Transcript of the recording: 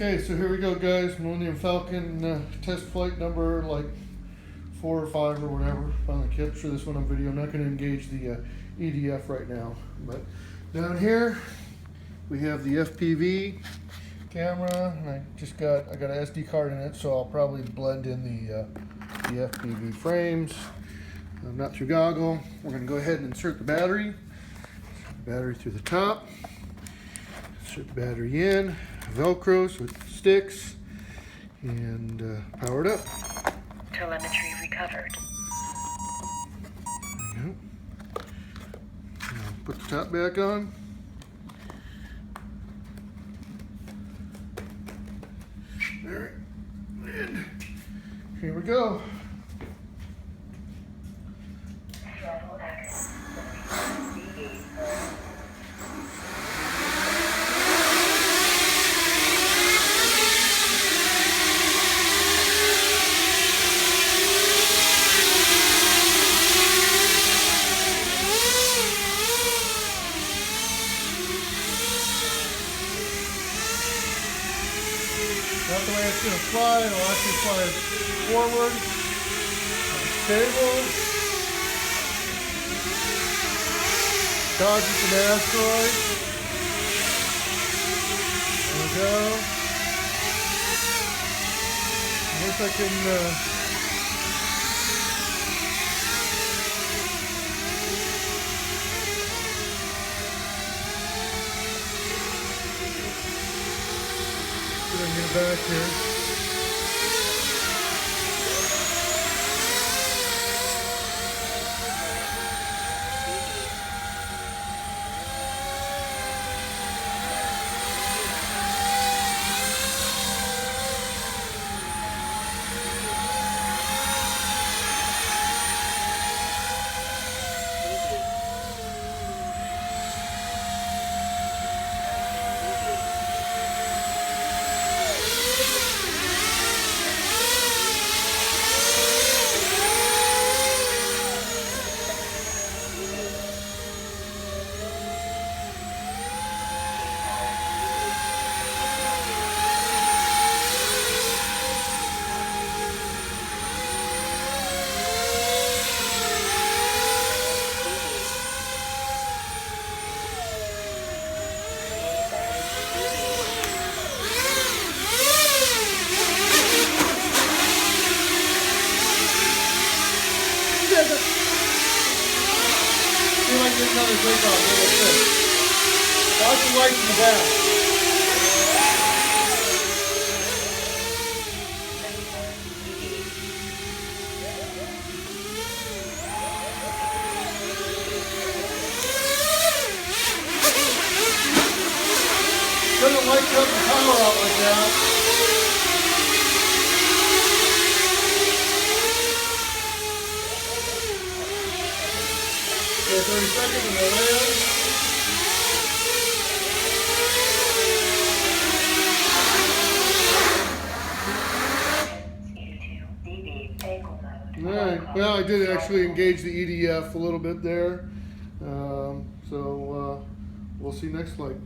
Okay, so here we go, guys. Millennium Falcon test flight number like 4 or 5 or whatever. Finally capture this one on video. I'm not going to engage the EDF right now, but down here we have the FPV camera, and I got an SD card in it, so I'll probably blend in the FPV frames. Not through goggle. We're going to go ahead and insert the battery. Battery through the top. Insert the battery in. Velcro so it sticks, and power it up. Telemetry recovered. There you go. Now put the top back on. There, and here we go. Not the way it's going to fly. It'll actually fly forward, stable, dodges an asteroid. There we go. I guess I can get it back here. I feel like there's another takeoff real quick. Watch the lights in the back. Doesn't like cutting power out like that. Okay, 30 seconds and we'll land. Alright, well, I did actually engage the EDF a little bit there. So we'll see next flight.